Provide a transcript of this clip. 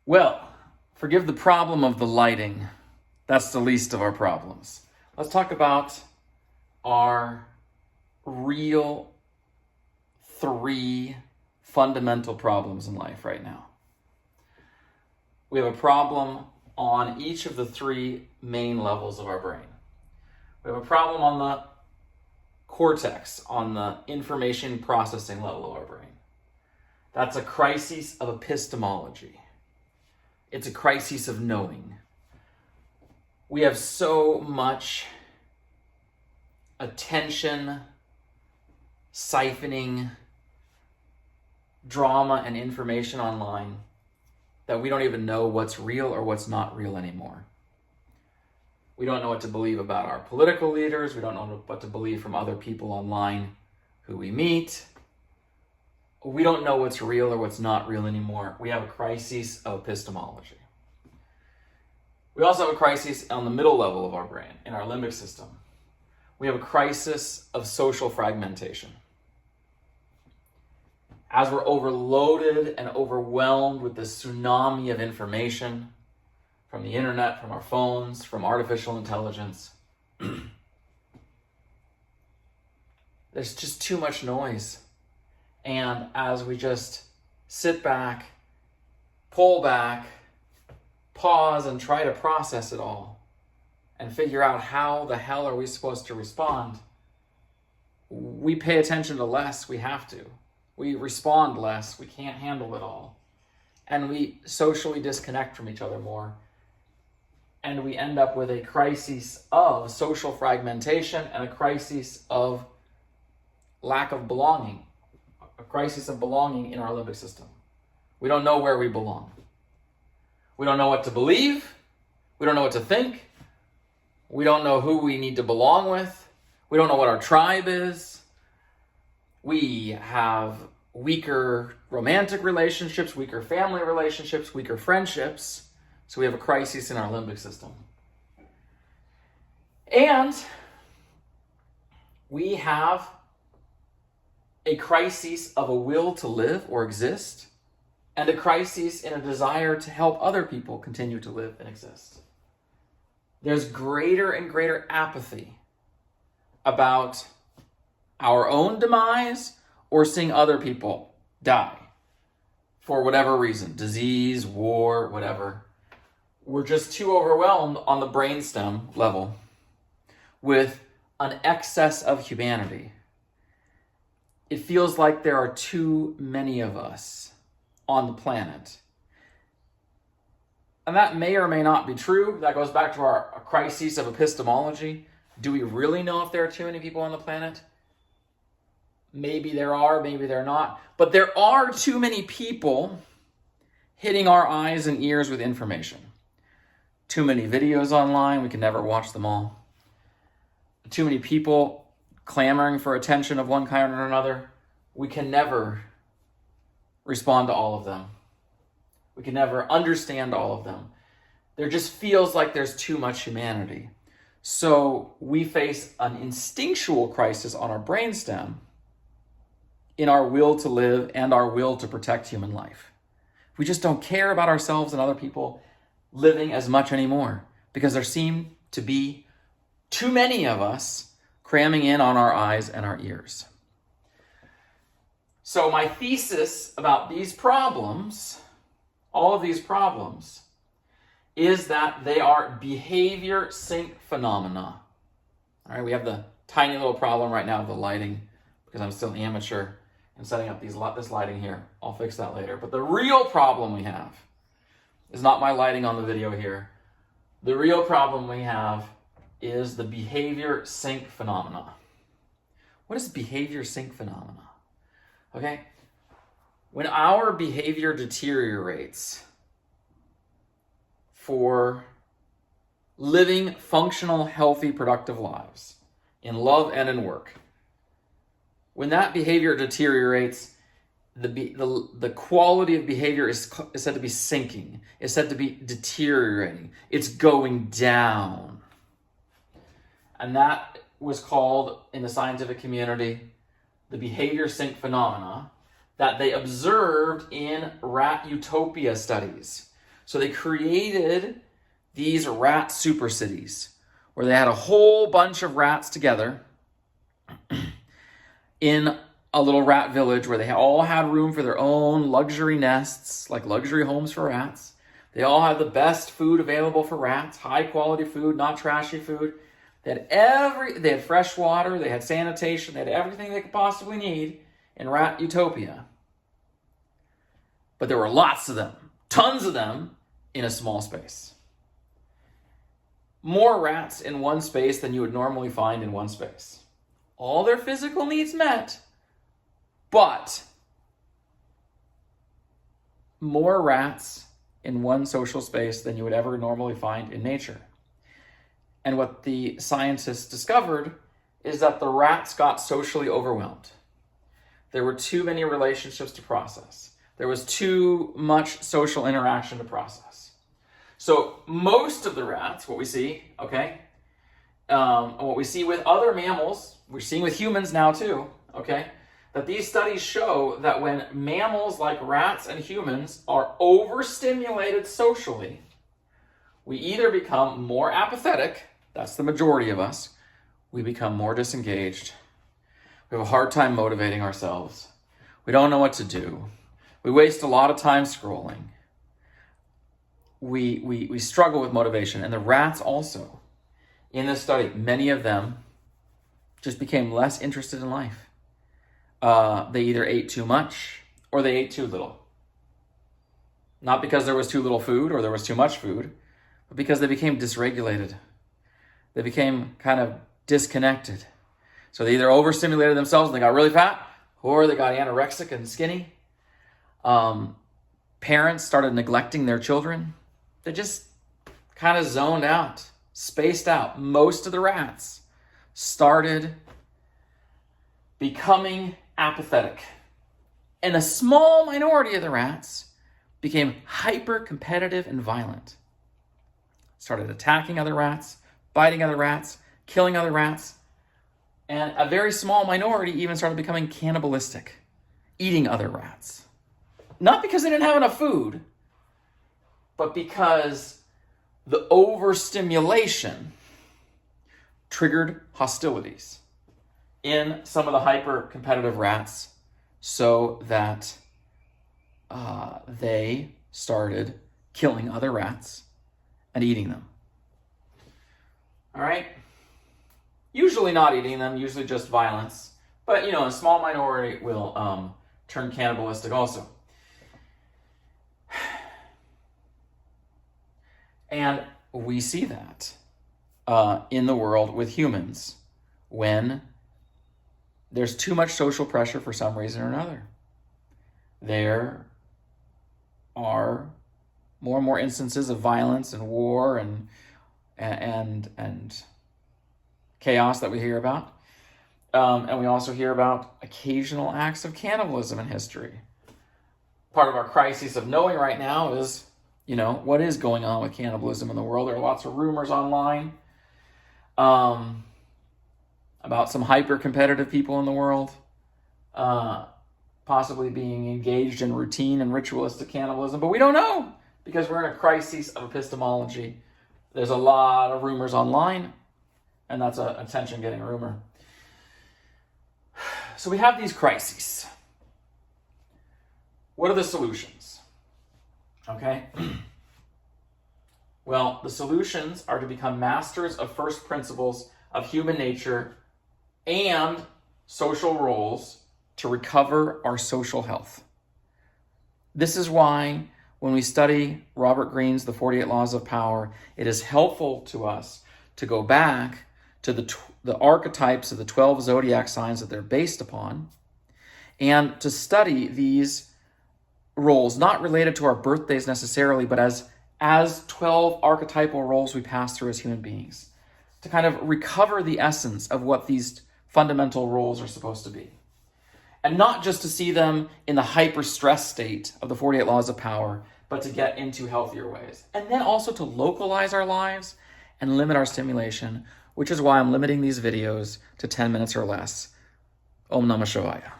Well, forgive the problem of the lighting. That's the least of our problems. Let's talk about our real three fundamental problems in life right now. We have a problem on each of the three main levels of our brain. We have a problem on the cortex, on the information processing level of our brain. That's a crisis of epistemology. It's a crisis of knowing. We have so much attention, siphoning, drama, and information online that we don't even know what's real or what's not real anymore. We don't know what to believe about our political leaders. We don't know what to believe from other people online who we meet. We don't know what's real or what's not real anymore. We have a crisis of epistemology. We also have a crisis on the middle level of our brain, in our limbic system. We have a crisis of social fragmentation. As we're overloaded and overwhelmed with the tsunami of information from the internet, from our phones, from artificial intelligence, there's just too much noise. And as we just sit back, pull back, pause, and try to process it all and figure out how the hell are we supposed to respond, we pay attention to less. We have to. We respond less. We can't handle it all. And we socially disconnect from each other more. And we end up with a crisis of social fragmentation and a crisis of lack of belonging. A crisis of belonging in our limbic system. We don't know where we belong. We don't know what to believe. We don't know what to think. We don't know who we need to belong with. We don't know what our tribe is. We have weaker romantic relationships, weaker family relationships, weaker friendships. So we have a crisis in our limbic system. And we have a crisis of a will to live or exist, and a crisis in a desire to help other people continue to live and exist. There's greater and greater apathy about our own demise or seeing other people die for whatever reason, disease, war, whatever. We're just too overwhelmed on the brainstem level with an excess of humanity. It feels like there are too many of us on the planet. And that may or may not be true. That goes back to our crisis of epistemology. Do we really know if there are too many people on the planet? Maybe there are, maybe there are not. But there are too many people hitting our eyes and ears with information. Too many videos online, we can never watch them all. Too many people clamoring for attention of one kind or another. We can never respond to all of them. We can never understand all of them. There just feels like there's too much humanity. So we face an instinctual crisis on our brainstem in our will to live and our will to protect human life. We just don't care about ourselves and other people living as much anymore because there seem to be too many of us cramming in on our eyes and our ears. So my thesis about these problems, all of these problems, is that they are behavior sync phenomena. All right, we have the tiny little problem right now of the lighting because I'm still amateur and setting up this lighting here. I'll fix that later. But the real problem we have is not my lighting on the video here. The real problem we have is the behavior sync phenomena. What is behavior sync phenomena? Okay, when our behavior deteriorates for living functional, healthy, productive lives in love and in work, when that behavior deteriorates, the quality of behavior is said to be sinking. It's said to be deteriorating. It's going down. And that was called, in the scientific community, the behavior sync phenomena that they observed in rat utopia studies. So they created these rat super cities where they had a whole bunch of rats together in a little rat village where they all had room for their own luxury nests, like luxury homes for rats. They all had the best food available for rats, high quality food, not trashy food. They had fresh water, they had sanitation, they had everything they could possibly need in rat utopia. But there were lots of them, tons of them, in a small space. More rats in one space than you would normally find in one space. All their physical needs met, but more rats in one social space than you would ever normally find in nature. And what the scientists discovered is that the rats got socially overwhelmed. There were too many relationships to process. There was too much social interaction to process. So most of the rats, what we see, what we see with other mammals, we're seeing with humans now too, that these studies show that when mammals like rats and humans are overstimulated socially, we either become more apathetic, that's the majority of us, we become more disengaged, we have a hard time motivating ourselves, we don't know what to do, we waste a lot of time scrolling, we struggle with motivation. And the rats also, in this study, many of them just became less interested in life. They either ate too much or they ate too little. Not because there was too little food or there was too much food, but because they became dysregulated. They became kind of disconnected. So they either overstimulated themselves and they got really fat, or they got anorexic and skinny. Parents started neglecting their children. They just kind of zoned out, spaced out. Most of the rats started becoming apathetic. And a small minority of the rats became hyper-competitive and violent. Started attacking other rats, biting other rats, killing other rats. And a very small minority even started becoming cannibalistic, eating other rats. Not because they didn't have enough food, but because the overstimulation triggered hostilities in some of the hyper-competitive rats so that they started killing other rats and eating them. All right? Usually not eating them, usually just violence. But, a small minority will turn cannibalistic also. And we see that in the world with humans when there's too much social pressure for some reason or another. There are more and more instances of violence and war and chaos that we hear about. And we also hear about occasional acts of cannibalism in history. Part of our crisis of knowing right now is, what is going on with cannibalism in the world. There are lots of rumors online about some hyper-competitive people in the world possibly being engaged in routine and ritualistic cannibalism. But we don't know because we're in a crisis of epistemology. There's a lot of rumors online, and that's an attention-getting rumor. So we have these crises. What are the solutions? Okay? Well, the solutions are to become masters of first principles of human nature and social roles to recover our social health. This is why when we study Robert Greene's The 48 Laws of Power, it is helpful to us to go back to the archetypes of the 12 zodiac signs that they're based upon and to study these roles, not related to our birthdays necessarily, but as 12 archetypal roles we pass through as human beings, to kind of recover the essence of what these fundamental roles are supposed to be. And not just to see them in the hyper-stress state of the 48 Laws of Power, but to get into healthier ways. And then also to localize our lives and limit our stimulation, which is why I'm limiting these videos to 10 minutes or less. Om Namah Shivaya.